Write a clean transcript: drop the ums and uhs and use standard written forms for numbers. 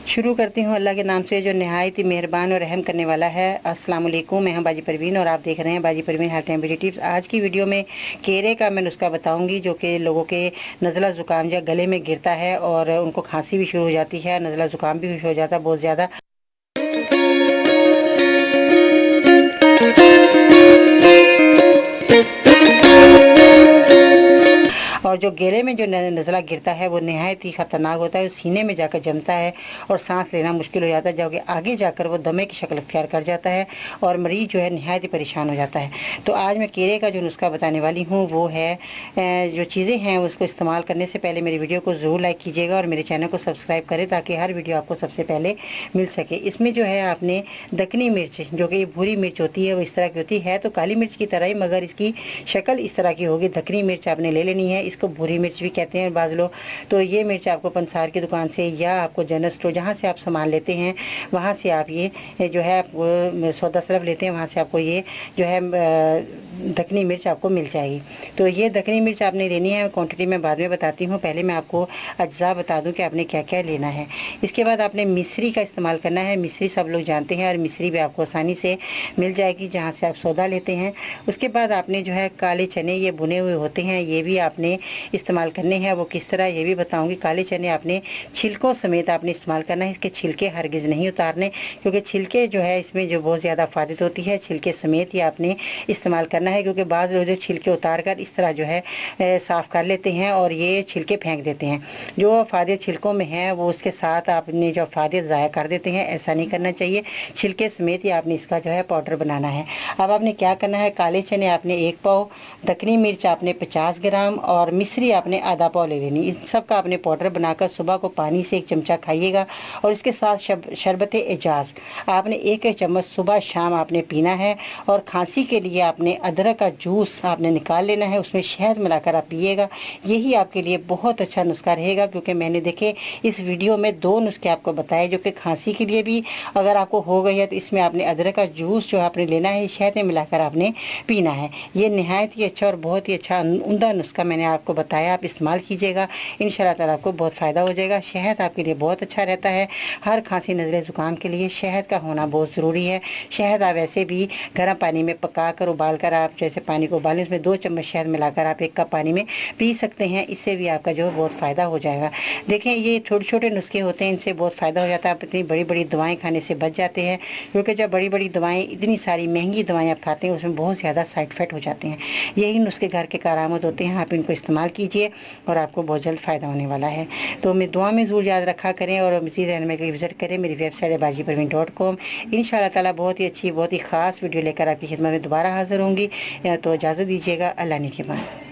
शुरू करती हूँ अल्लाह के नाम से जो नहायत ही मेहरबान और रहम करने वाला है। अस्सलाम वालेकुम, मैं हूँ बाजी परवीन और आप देख रहे हैं बाजी Parveen health and beauty tips. आज की वीडियो में केरे का मैं नुस्खा बताऊंगी जो कि लोगों के नज़ला ज़ुकाम या गले में गिरता है और उनको खांसी भी शुरू हो जाती है, नज़ला ज़ुकाम भी हो जाता है बहुत ज़्यादा। और जो गले में जो नज़ला गिरता है वो नहायत ही ख़तरनाक होता है, वो सीने में जाकर जमता है और सांस लेना मुश्किल हो जाता है, जो कि आगे जाकर वो दमे की शक्ल अख्तियार कर जाता है और मरीज़ जो है नहायत ही परेशान हो जाता है। तो आज मैं केरे का जो नुस्खा बताने वाली हूँ वो है, जो चीज़ें हैं उसको इस्तेमाल करने से पहले मेरी वीडियो को ज़रूर लाइक कीजिएगा और मेरे चैनल को सब्सक्राइब करें ताकि हर वीडियो आपको सबसे पहले मिल सके। इसमें जो है आपने दखनी मिर्च, जो कि भूरी मिर्च होती है, वो इस तरह की होती है, तो काली मिर्च की तरह ही मगर इसकी शक्ल इस तरह की होगी। दखनी मिर्च आपने ले लेनी है, इसको भूरी मिर्च भी कहते हैं बाज़ लोग। तो ये मिर्च आपको पंसार की दुकान से या आपको जनरल स्टोर जहाँ से आप सामान लेते हैं वहाँ से आप ये जो है आपको सौदा सरफ लेते हैं वहाँ से आपको ये जो है दखनी मिर्च आपको मिल जाएगी। तो ये दखनी मिर्च आपने लेनी है, क्वांटिटी मैं बाद में बताती हूँ, पहले मैं आपको अज्जा बता दूँ कि आपने क्या क्या लेना है। इसके बाद आपने मिश्री का इस्तेमाल करना है। मिश्री सब लोग जानते हैं और मिश्री भी आपको आसानी से मिल जाएगी जहाँ से आप सौदा लेते हैं। उसके बाद आपने जो है काले चने, ये भुने हुए होते हैं, ये भी आपने इस्तेमाल करने हैं। वो किस तरह ये भी बताऊंगी। काले चने आपने छिलकों समेत आपने इस्तेमाल करना है, इसके छिलके हरगिज़ नहीं उतारने, क्योंकि छिलके जो है इसमें जो बहुत ज़्यादा फायदत होती है, छिलके समेत ही आपने इस्तेमाल करना है। क्योंकि बाज़ लोग जो छिलके उतार कर इस तरह जो है साफ़ कर लेते हैं और ये छिलके फेंक देते हैं। जो फ़ायदे छिलकों में हैं वो उसके साथ आपने जो फ़ायदे ज़ाया कर देते हैं, ऐसा नहीं करना चाहिए। छिलके समेत ही आपने इसका जो है पाउडर बनाना है। अब आपने क्या करना है, काले चने आपने 1 पाव, दखनी मिर्च आपने 50 ग्राम और मिश्री आपने आधा पाव ले लेनी। इन सब का आपने पाउडर बनाकर सुबह को पानी से 1 चमचा खाइएगा और इसके साथ शरबत एजाज आपने 1 चम्मच सुबह शाम आपने पीना है। और खांसी के लिए आपने अदरक का जूस आपने निकाल लेना है, उसमें शहद मिलाकर आप पिएगा। यही आपके लिए बहुत अच्छा नुस्खा रहेगा, क्योंकि मैंने देखे इस वीडियो में 2 नुस्खे आपको बताए जो कि खांसी के लिए भी अगर आपको हो गई है तो इसमें आपने अदरक का जूस जो आपने लेना है, शहद में मिलाकर आपने पीना है। ये नहायत ही अच्छा और बहुत ही अच्छा उम्दा नुस्खा मैंने आपको बताया, आप इस्तेमाल कीजिएगा, इंशाल्लाह ताला आपको बहुत फ़ायदा हो जाएगा। शहद आपके लिए बहुत अच्छा रहता है, हर खांसी नज़ले ज़ुकाम के लिए शहद का होना बहुत ज़रूरी है। शहद आप वैसे भी गर्म पानी में पका कर उबाल कर, आप जैसे पानी को उबालें उसमें 2 चम्मच शहद मिलाकर आप 1 कप पानी में पी सकते हैं, इससे भी आपका जो है बहुत फ़ायदा हो जाएगा। देखें ये छोटे छोटे नुस्खे होते हैं, इनसे बहुत फ़ायदा हो जाता है। आप इतनी बड़ी बड़ी दवाएँ खाने से बच जाते हैं, क्योंकि जब बड़ी बड़ी दवाएँ, इतनी सारी महंगी दवाएँ आप खाते हैं उसमें बहुत ज़्यादा साइड इफ़ेक्ट हो जाते हैं। यही नुस्खे घर के कारआमद होते हैं, आप इनको इस्तेमाल कीजिए और आपको बहुत जल्द फ़ायदा होने वाला है। तो मैं दुआ में ज़रूर याद रखा करें और मज़ीद जानने के लिए विज़िट करें मेरी वेबसाइट है bajiparveen.com। इंशाल्लाह ताला बहुत ही अच्छी, बहुत ही ख़ास वीडियो लेकर आपकी खिदमत में दोबारा हाज़िर होंगी। तो इजाज़त दीजिएगा, अल्लाह ने के बाद।